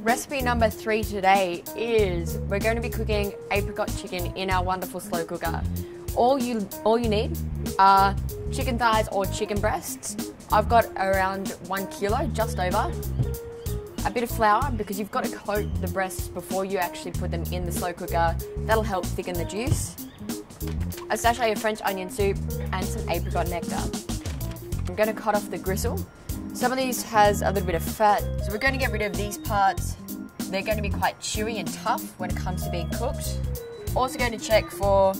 Recipe number 3 today is we're going to be cooking apricot chicken in our wonderful slow cooker. All you need are chicken thighs or chicken breasts. I've got around 1 kilo, just over. A bit of flour, because you've got to coat the breasts before you actually put them in the slow cooker. That'll help thicken the juice. A sachet of French onion soup and some apricot nectar. I'm going to cut off the gristle. Some of these has a little bit of fat, so we're going to get rid of these parts. They're going to be quite chewy and tough when it comes to being cooked. Also going to check for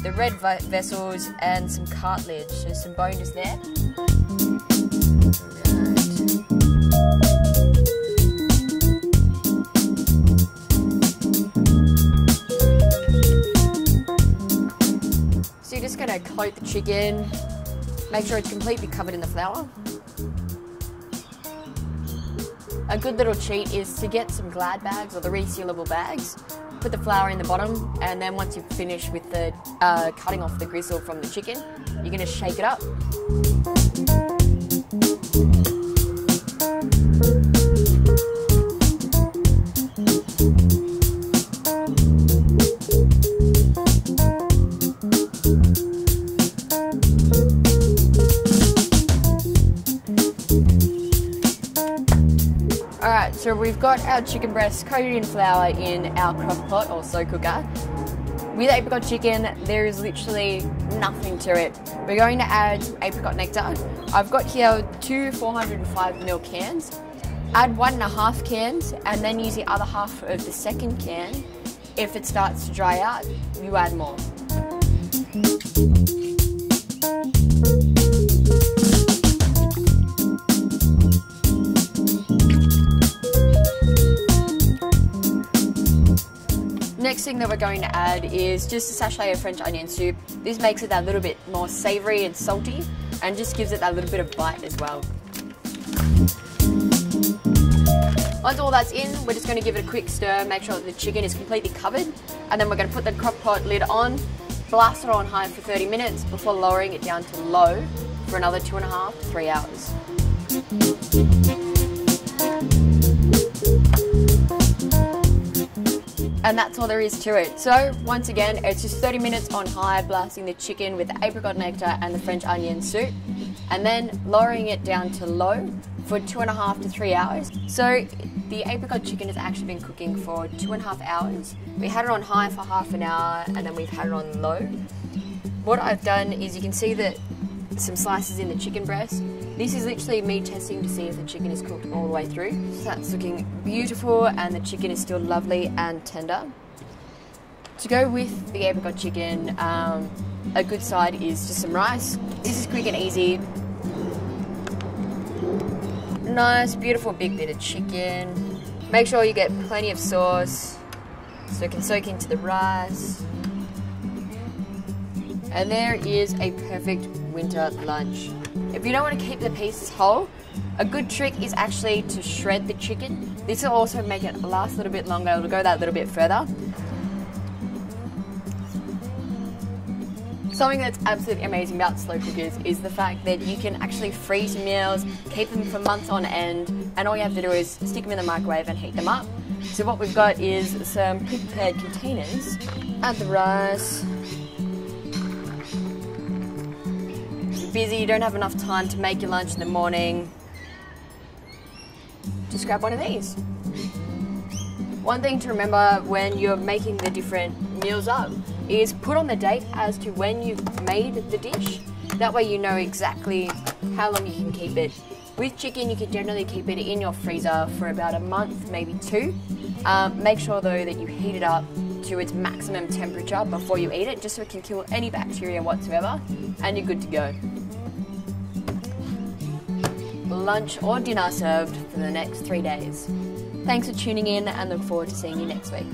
the red vessels and some cartilage, so some bone is there. So you're just going to coat the chicken, make sure it's completely covered in the flour. A good little cheat is to get some Glad bags or the resealable bags, put the flour in the bottom, and then once you've finished with the cutting off the gristle from the chicken, you're going to shake it up. Alright, so we've got our chicken breasts coated in flour in our crock pot or slow cooker. With apricot chicken, there is literally nothing to it. We're going to add some apricot nectar. I've got here 2 405ml cans. Add 1.5 cans and then use the other half of the second can. If it starts to dry out, you add more. Next thing that we're going to add is just a sachet of French onion soup. This makes it that little bit more savoury and salty and just gives it that little bit of bite as well. Once all that's in, we're just going to give it a quick stir, make sure that the chicken is completely covered, and then we're going to put the crock pot lid on, blast it on high for 30 minutes before lowering it down to low for another 2.5 to 3 hours. And that's all there is to it. So once again, it's just 30 minutes on high, blasting the chicken with the apricot nectar and the French onion soup, and then lowering it down to low for 2.5 to 3 hours. So the apricot chicken has actually been cooking for 2.5 hours. We had it on high for half an hour and then we've had it on low. What I've done is you can see that some slices in the chicken breast. This is literally me testing to see if the chicken is cooked all the way through. So that's looking beautiful and the chicken is still lovely and tender. To go with the apricot chicken, a good side is just some rice. This is quick and easy. Nice, beautiful big bit of chicken. Make sure you get plenty of sauce so it can soak into the rice. And there is a perfect winter lunch. If you don't want to keep the pieces whole, a good trick is actually to shred the chicken. This will also make it last a little bit longer. It'll go that little bit further. Something that's absolutely amazing about slow cookers is the fact that you can actually freeze meals, keep them for months on end, and all you have to do is stick them in the microwave and heat them up. So what we've got is some prepared containers. Add the rice. Busy, you don't have enough time to make your lunch in the morning, just grab one of these. One thing to remember when you're making the different meals up is put on the date as to when you made the dish. That way you know exactly how long you can keep it. With chicken, you can generally keep it in your freezer for about a month, maybe 2. Make sure though that you heat it up to its maximum temperature before you eat it, just so it can kill any bacteria whatsoever, and you're good to go. Lunch or dinner served for the next 3 days. Thanks for tuning in and look forward to seeing you next week.